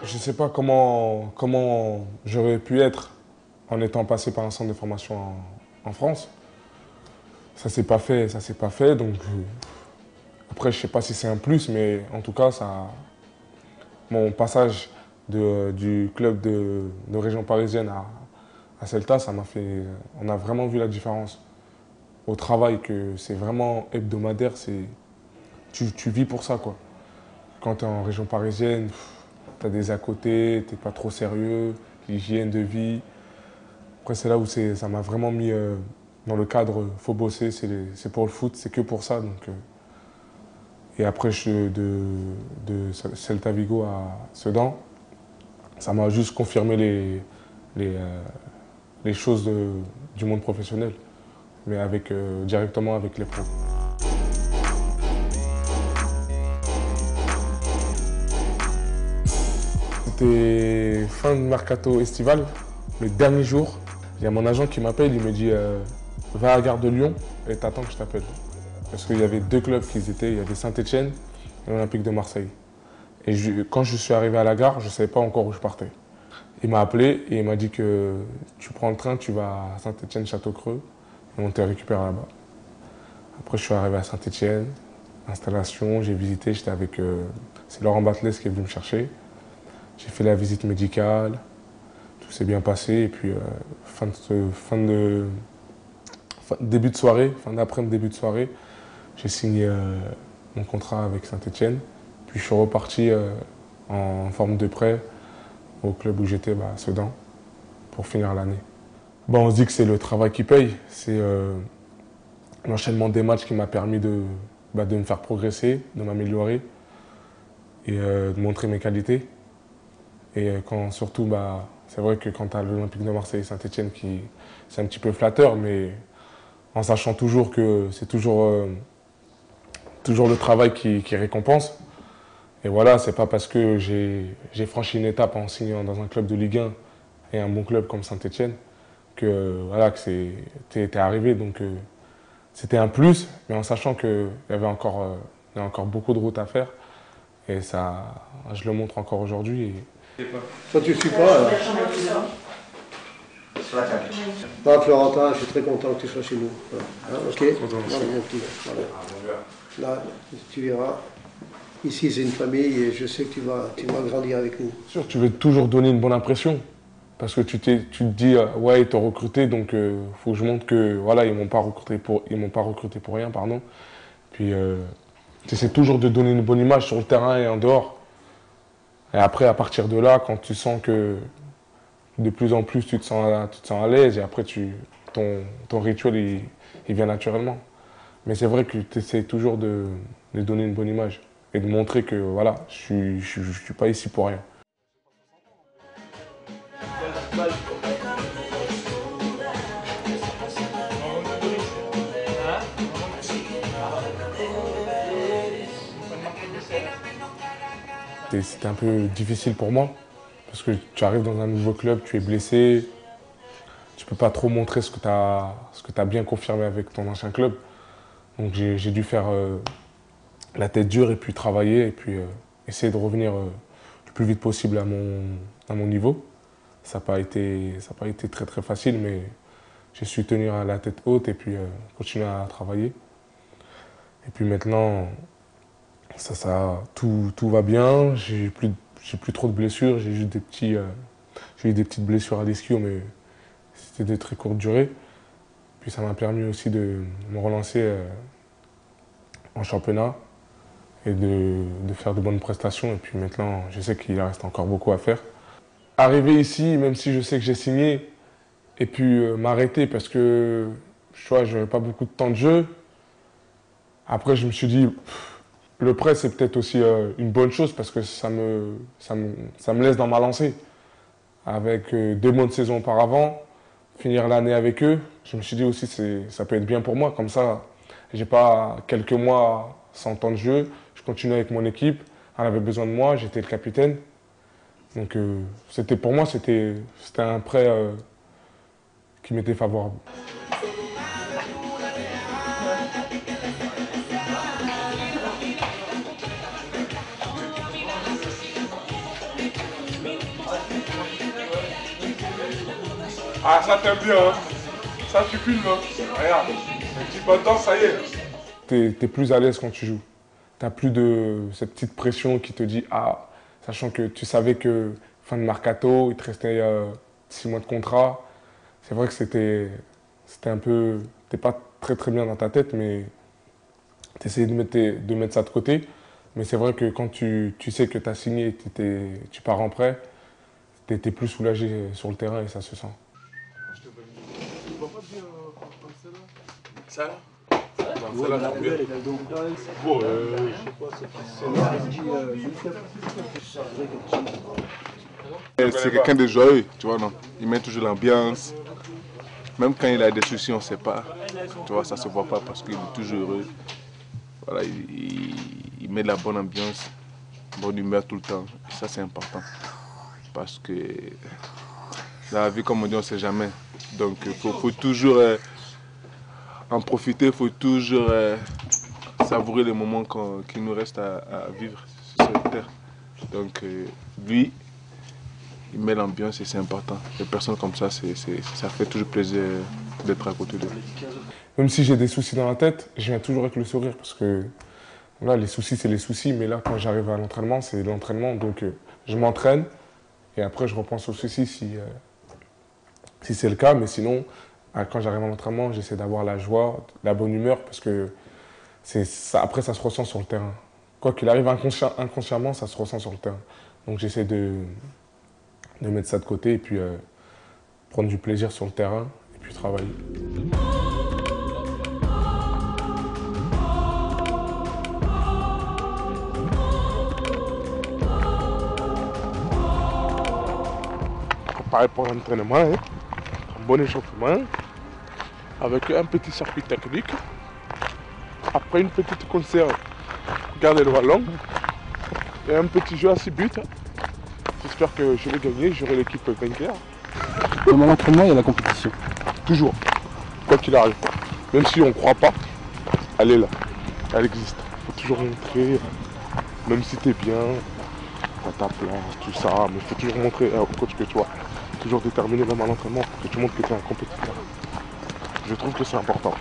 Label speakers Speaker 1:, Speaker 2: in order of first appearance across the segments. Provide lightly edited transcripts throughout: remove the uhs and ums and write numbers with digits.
Speaker 1: Je ne sais pas comment j'aurais pu être en étant passé par un centre de formation en France. Ça s'est pas fait, ça s'est pas fait. Donc après, je sais pas si c'est un plus, mais en tout cas, mon passage du club de région parisienne à Celta, ça m'a fait. On a vraiment vu la différence au travail, que c'est vraiment hebdomadaire. Tu vis pour ça, quoi. Quand tu es en région parisienne, tu as des à côté, tu n'es pas trop sérieux, l'hygiène de vie. Après, c'est là où ça m'a vraiment mis dans le cadre, faut bosser, c'est pour le foot, c'est que pour ça. Donc, et après, de Celta Vigo à Sedan, ça m'a juste confirmé les choses du monde professionnel, mais directement avec les pros. C'était fin de mercato estival, le dernier jour. Il y a mon agent qui m'appelle, il me dit va à la gare de Lyon et t'attends que je t'appelle. Parce qu'il y avait deux clubs qui étaient, il y avait Saint-Etienne et l'Olympique de Marseille. Et quand je suis arrivé à la gare, je ne savais pas encore où je partais. Il m'a appelé et il m'a dit que tu prends le train, tu vas à Saint-Etienne-Château-Creux et on te récupère là-bas. Après, je suis arrivé à Saint-Etienne, installation, j'ai visité, c'est Laurent Batles qui est venu me chercher. J'ai fait la visite médicale, tout s'est bien passé. Et puis, début de soirée, fin d'après-midi, début de soirée, j'ai signé mon contrat avec Saint-Etienne. Puis je suis reparti en forme de prêt au club où j'étais, à Sedan, pour finir l'année. On se dit que c'est le travail qui paye. C'est l'enchaînement des matchs qui m'a permis de me faire progresser, de m'améliorer et de montrer mes qualités. Et surtout, c'est vrai que quand tu as l'Olympique de Marseille et Saint-Etienne, c'est un petit peu flatteur, mais en sachant toujours que c'est toujours le travail qui récompense. Et voilà, c'est pas parce que j'ai franchi une étape en signant dans un club de Ligue 1 et un bon club comme Saint-Etienne que t'es arrivé. Donc c'était un plus, mais en sachant qu'il y avait encore beaucoup de route à faire. Et ça, je le montre encore aujourd'hui.
Speaker 2: Toi, tu ne suis pas alors. Florentin, je suis très content que tu sois chez nous. Voilà. Ok. Voilà. Là, tu verras. Ici, c'est une famille et je sais que tu vas grandir avec nous.
Speaker 1: Sûr, tu veux toujours donner une bonne impression. Parce que tu te dis, ouais, ils t'ont recruté, donc faut que je montre que voilà, ils m'ont pas recruté pour rien, pardon. Puis tu essaies toujours de donner une bonne image sur le terrain et en dehors. Et après, à partir de là, quand tu sens que de plus en plus tu te sens à l'aise, et après ton rituel il vient naturellement. Mais c'est vrai que tu essaies toujours de donner une bonne image et de montrer que voilà, je suis pas ici pour rien. C'était un peu difficile pour moi parce que tu arrives dans un nouveau club, tu es blessé, tu peux pas trop montrer ce que tu as bien confirmé avec ton ancien club. Donc j'ai dû faire la tête dure et puis travailler et puis essayer de revenir le plus vite possible à mon niveau. Ça n'a pas été très très facile, mais j'ai su tenir la tête haute et puis continuer à travailler. Et puis maintenant, tout va bien. J'ai plus trop de blessures. J'ai juste j'ai eu des petites blessures à l'ischio, mais c'était de très courte durée. Puis ça m'a permis aussi de me relancer en championnat et de faire de bonnes prestations. Et puis maintenant, je sais qu'il reste encore beaucoup à faire. Arriver ici, même si je sais que j'ai signé, et puis m'arrêter parce que je n'avais pas beaucoup de temps de jeu. Après, je me suis dit, le prêt, c'est peut-être aussi une bonne chose parce que ça me laisse dans ma lancée. Avec 2 mois de saison auparavant, finir l'année avec eux, je me suis dit aussi ça peut être bien pour moi. Comme ça, j'ai pas quelques mois sans temps de jeu. Je continue avec mon équipe. Elle avait besoin de moi, j'étais le capitaine. Donc pour moi, c'était un prêt qui m'était favorable. Ah, ça t'aime bien, hein. Ça, tu filmes, hein. Regarde, un petit pas de danse, ça y est. T'es plus à l'aise quand tu joues. T'as plus de cette petite pression qui te dit « Ah », sachant que tu savais que fin de mercato, il te restait 6 mois de contrat. C'est vrai que c'était un peu... T'es pas très très bien dans ta tête, mais t'essayais de mettre ça de côté. Mais c'est vrai que quand tu sais que tu as signé, tu pars en prêt, tu es plus soulagé sur le terrain et ça se sent. Ça là?
Speaker 3: Ouais, la belle, elle a donc bon, je sais pas,
Speaker 4: c'est quelqu'un de joyeux, tu vois, non? Il met toujours l'ambiance. Même quand il a des soucis, on ne sait pas. Tu vois, ça ne se voit pas parce qu'il est toujours heureux. Voilà, il met de la bonne ambiance, bonne humeur tout le temps. Et ça, c'est important. Parce que dans la vie, comme on dit, on ne sait jamais. Donc, il faut toujours en profiter, il faut toujours savourer les moments qu'il nous reste à vivre sur cette terre. Donc, lui, il met l'ambiance et c'est important. Les personnes comme ça, ça fait toujours plaisir d'être à côté d'eux.
Speaker 1: Même si j'ai des soucis dans la tête, je viens toujours avec le sourire parce que là, les soucis, c'est les soucis. Mais là, quand j'arrive à l'entraînement, c'est l'entraînement. Donc, je m'entraîne et après, je repense aux soucis si c'est le cas. Mais sinon, quand j'arrive à l'entraînement, j'essaie d'avoir la joie, la bonne humeur parce que après, ça se ressent sur le terrain. Quoi qu'il arrive inconsciemment, ça se ressent sur le terrain. Donc, j'essaie de mettre ça de côté et puis prendre du plaisir sur le terrain et puis travailler. Pareil pour l'entraînement, hein. Un bon échauffement avec un petit circuit technique. Après une petite conserve, garder le ballon et un petit jeu à 6 buts. J'espère que je vais gagner, j'aurai l'équipe vainqueur.
Speaker 3: Pendant l'entraînement, il y a la compétition.
Speaker 1: Toujours, quoi qu'il arrive. Même si on ne croit pas, elle est là, elle existe. Il faut toujours montrer, même si tu es bien, à ta place, tout ça, mais il faut toujours montrer au coach que toi, toujours déterminé même à l'entraînement pour que tu montres que tu es un compétiteur. Je trouve que c'est important.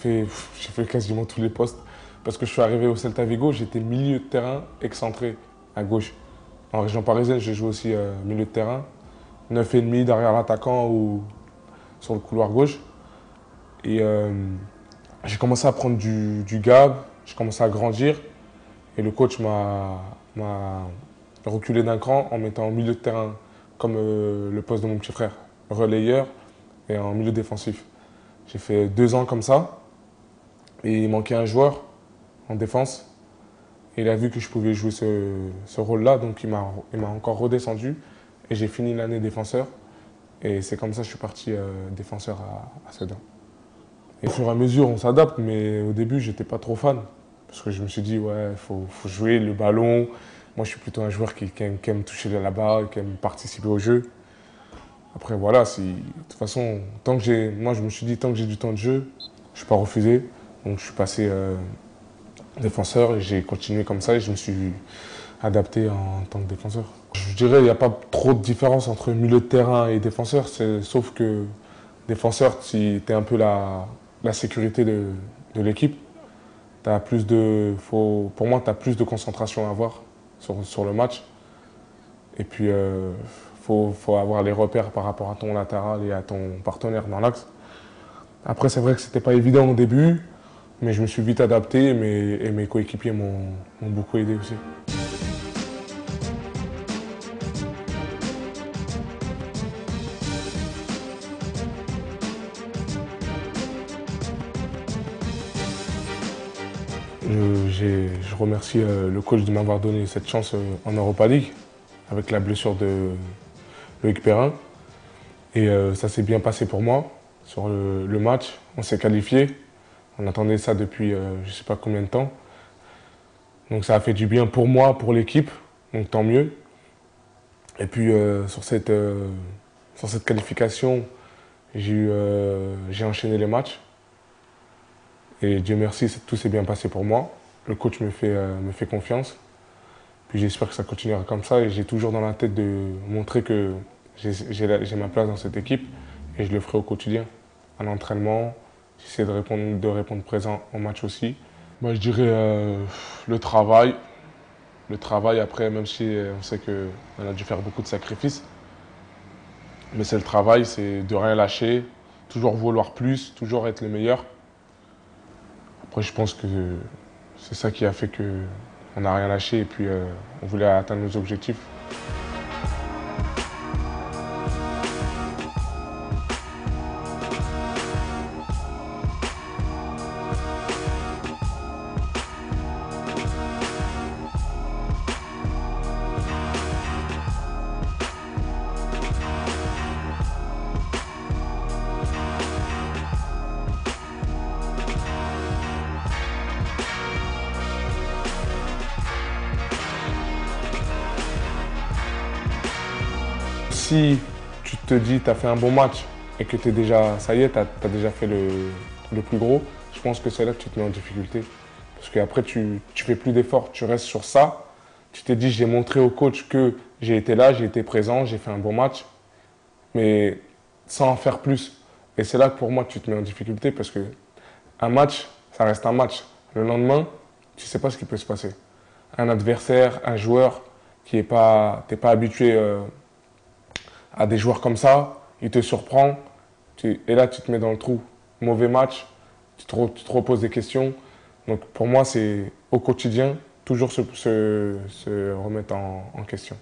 Speaker 1: J'ai fait quasiment tous les postes. Parce que je suis arrivé au Celta Vigo, j'étais milieu de terrain excentré à gauche. En région parisienne, je joue aussi milieu de terrain. 9,5 derrière l'attaquant ou sur le couloir gauche. Et j'ai commencé à prendre du gab, j'ai commencé à grandir. Et le coach m'a reculé d'un cran en mettant en milieu de terrain comme le poste de mon petit frère, relayeur et en milieu défensif. J'ai fait 2 ans comme ça. Et il manquait un joueur en défense. Et il a vu que je pouvais jouer ce rôle-là, donc il m'a encore redescendu. Et j'ai fini l'année défenseur. Et c'est comme ça que je suis parti défenseur à Sedan. Et au fur et à mesure, on s'adapte, mais au début, j'étais pas trop fan. Parce que je me suis dit, ouais, il faut jouer le ballon. Moi, je suis plutôt un joueur qui aime toucher la balle, qui aime participer au jeu. Après, voilà, de toute façon, moi, je me suis dit, tant que j'ai du temps de jeu, je ne vais pas refuser. Donc je suis passé défenseur et j'ai continué comme ça et je me suis adapté en tant que défenseur. Je dirais qu'il n'y a pas trop de différence entre milieu de terrain et défenseur, sauf que défenseur, tu es un peu la sécurité de l'équipe. Pour moi, tu as plus de concentration à avoir sur le match. Et puis, faut avoir les repères par rapport à ton latéral et à ton partenaire dans l'axe. Après, c'est vrai que ce n'était pas évident au début. Mais je me suis vite adapté et mes coéquipiers m'ont beaucoup aidé aussi. Je remercie le coach de m'avoir donné cette chance en Europa League avec la blessure de Loïc Perrin. Et ça s'est bien passé pour moi sur le match. On s'est qualifié. On attendait ça depuis je ne sais pas combien de temps. Donc ça a fait du bien pour moi, pour l'équipe, donc tant mieux. Et puis sur cette qualification, J'ai enchaîné les matchs. Et Dieu merci, tout s'est bien passé pour moi. Le coach me fait confiance. Puis j'espère que ça continuera comme ça. Et j'ai toujours dans la tête de montrer que j'ai ma place dans cette équipe. Et je le ferai au quotidien. À l'entraînement, j'essaie de répondre présent au match aussi. Moi, je dirais le travail. Le travail, après, même si on sait qu'on a dû faire beaucoup de sacrifices. Mais c'est le travail, c'est de rien lâcher, toujours vouloir plus, toujours être le meilleur. Après, je pense que c'est ça qui a fait qu'on n'a rien lâché et puis on voulait atteindre nos objectifs. Si tu te dis tu as fait un bon match et que tu es déjà, ça y est, tu as déjà fait le plus gros, je pense que c'est là que tu te mets en difficulté. Parce qu'après, tu fais plus d'efforts, tu restes sur ça. Tu t'es dit, j'ai montré au coach que j'ai été là, j'ai été présent, j'ai fait un bon match, mais sans en faire plus. Et c'est là que pour moi tu te mets en difficulté parce que un match, ça reste un match. Le lendemain, tu ne sais pas ce qui peut se passer. Un adversaire, un joueur qui n'est pas, t'es pas habitué à des joueurs comme ça, il te surprend, et là tu te mets dans le trou. Mauvais match, tu te reposes des questions. Donc pour moi, c'est au quotidien, toujours se remettre en question.